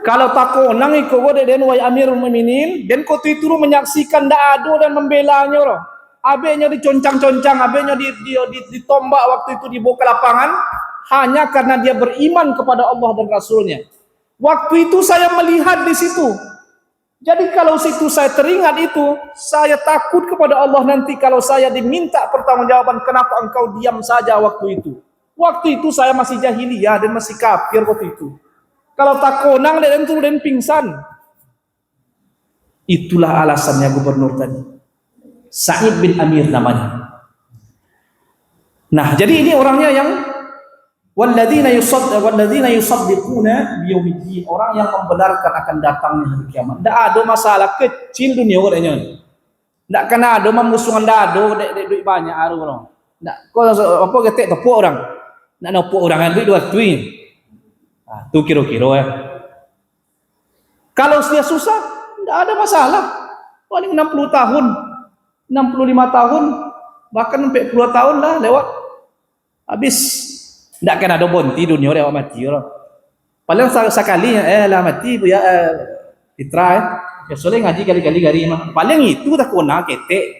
Kalau tako nang iko den wahai Amirul Mukminin, dan kau itu menyaksikan dado dan membelanya roh. Abenya diconcang-concang, abenya ditombak waktu itu dibawa ke lapangan hanya karena dia beriman kepada Allah dan Rasulnya. Waktu itu saya melihat di situ. Jadi kalau situ saya teringat itu, saya takut kepada Allah nanti kalau saya diminta pertanggungjawaban kenapa engkau diam saja waktu itu. Waktu itu saya masih jahiliyah dan masih kafir waktu itu. Kalau tak konang dan turun dan pingsan. Itulah alasannya gubernur tadi. Sa'id bin Amir namanya. Nah, jadi ini orangnya yang walladzina yusaddiquna biyaumiddin, orang yang membenarkan akan datangnya hari kiamat. Tidak ada masalah kecil dunia orangnya. Tidak kena ada memusuhan dado, duit banyak orang. Tidak, kau apa ketek tepuk orang. Tidak nepuk orang duit dua duit. Nah, itu kira-kira ya. Kalau dia susah, tidak ada masalah. Paling 60 tahun, 65 tahun, bahkan 40 tahun lah lewat. Habis. Tidak kena ada bonti dunia lewat mati orang. Paling sekali lah mati bu ya fitrah ya soleh ngaji kali-kali gari mah. Paling itu tak kena ketek.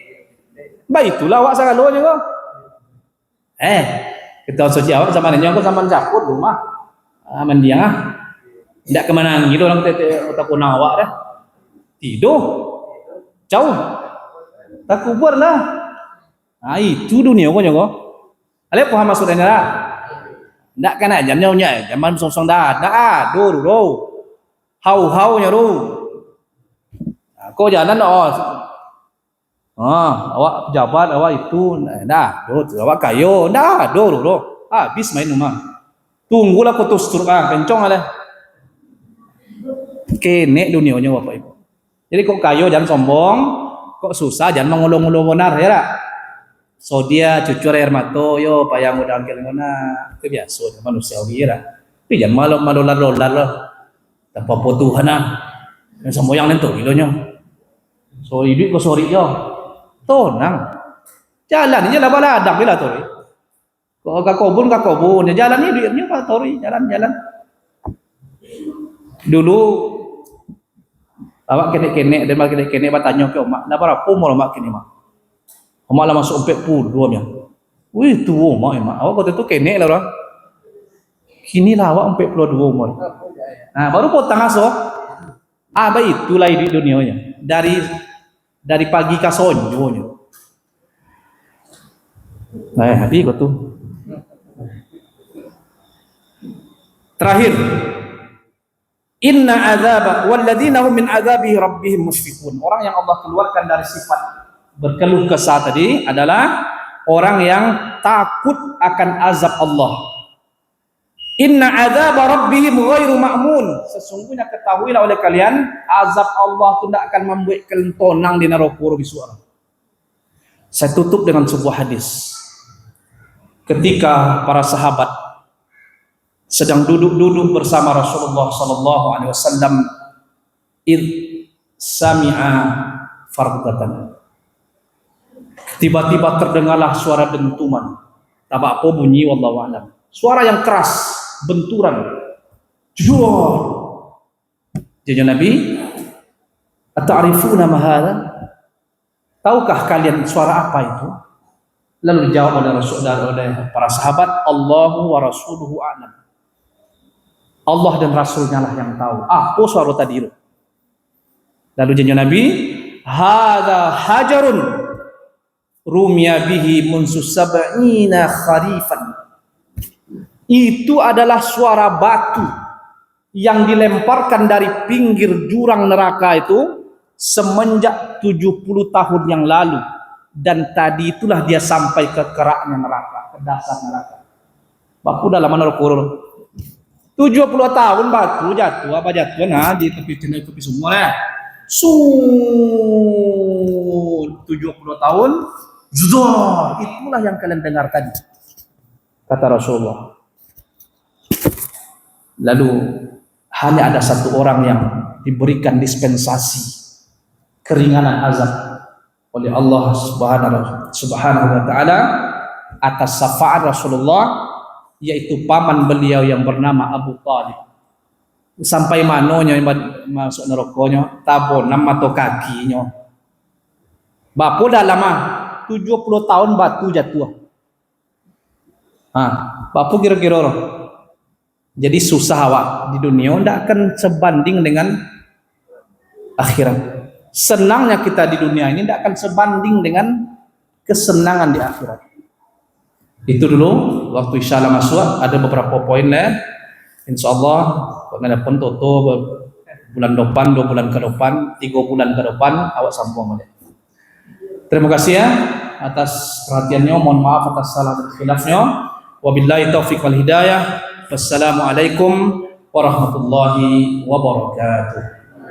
Baik itulah awak sagalonya kok. Kita suci awak sama nanya aku sama caput rumah. Aman dia tidak kemana gitu orang tak kena awak dah. Tidur jauh tak kubur lah. Nah itu dunia kok nyogo. Ale paham maksudnya lah. Ndak kan aja nyonya zaman song-song dah do hau nya do. Kau jalan awak pejabat awak itu dah do awak kayo dah do habis main rumah. Tunggulah kau terus kencong lah. Kene dunianya Bapak Ibu. Jadi kok kayo jangan sombong, kok susah jangan mengulung-ulung benar ya lah. So dia cucur air mato yo payang udah angkel ngona itu biasa manusia wira. Tapi jangan malu lolar lah. Tanpa potuhan yang semboyang nentu kilonya. So hidup ko sorry yo. Tonang. Jalan aja lah baladak bila tu. Kalau ke kebun, ya jalannya duitnya Pak Tori, jalan-jalan. Dulu awak kene-kene dan kene-kene bertanya ke mak, "Nah berapa umur mak kene mak?" Mak lah masuk 40 nya. Wih, tua mak ya mak. Awak kata tu kene lah orang. Kini lah awak 42 umur. Nah, baru potong aso. Itulah di dunianya. Dari pagi ke sonjonya. Nah, hati kau tu. Terakhir, inna azaba walladzina hum min azabihi rabbihim musyfiqun. Orang yang Allah keluarkan dari sifat berkeluh kesah tadi adalah orang yang takut akan azab Allah. Inna azaba rabbihim ghairu ma'mun. Sesungguhnya ketahuilah oleh kalian, azab Allah itu tidak akan membuat kalian tonang di neraka bisuara. Saya tutup dengan sebuah hadis. Ketika para sahabat sedang duduk-duduk bersama Rasulullah sallallahu alaihi wasallam, id sami'a fardatan. Tiba-tiba terdengarlah suara dentuman. Tak apa bunyi wallahu a'lam. Suara yang keras, benturan. Jual. Jadi Nabi, "Ata'rifuna ma hadha?" Tahukah kalian suara apa itu? Lalu dijawab oleh para sahabat, "Allahu wa rasuluhu a'lam." Allah dan Rasulnya lah yang tahu. Apa suara tadi itu? Lalu janji Nabi, "Hadza hajarun rumiya bihi munsu sab'ina kharifan." Itu adalah suara batu yang dilemparkan dari pinggir jurang neraka itu semenjak 70 tahun yang lalu, dan tadi itulah dia sampai ke keraknya neraka, ke dasar neraka. Bapu dalam mana kurun 70 tahun batu jatuh, apa jatuh nah di tepi semua ya. 70 tahun zor, itulah yang kalian dengar tadi, kata Rasulullah. Lalu hanya ada satu orang yang diberikan dispensasi keringanan azab oleh Allah Subhanahu wa taala atas syafaat Rasulullah, yaitu paman beliau yang bernama Abu Talib. Sampai manonya masuk neraka tabonam atau kakinya. Bapu dah lama 70 tahun batu jatuh. Bapu kira-kira orang. Jadi susah awak di dunia tidak akan sebanding dengan akhirat. Senangnya kita di dunia ini tidak akan sebanding dengan kesenangan di akhirat. Itu dulu waktu insya Allah masuk, ada beberapa poin lah. Insya Allah ada pun tutup bulan depan, 2 bulan ke depan, 3 bulan ke depan awak sambung boleh. Terima kasih ya atas perhatiannya. Mohon maaf atas salah dan khilafnya. Wabillahi taufiq wal hidayah. Wassalamualaikum warahmatullahi wabarakatuh.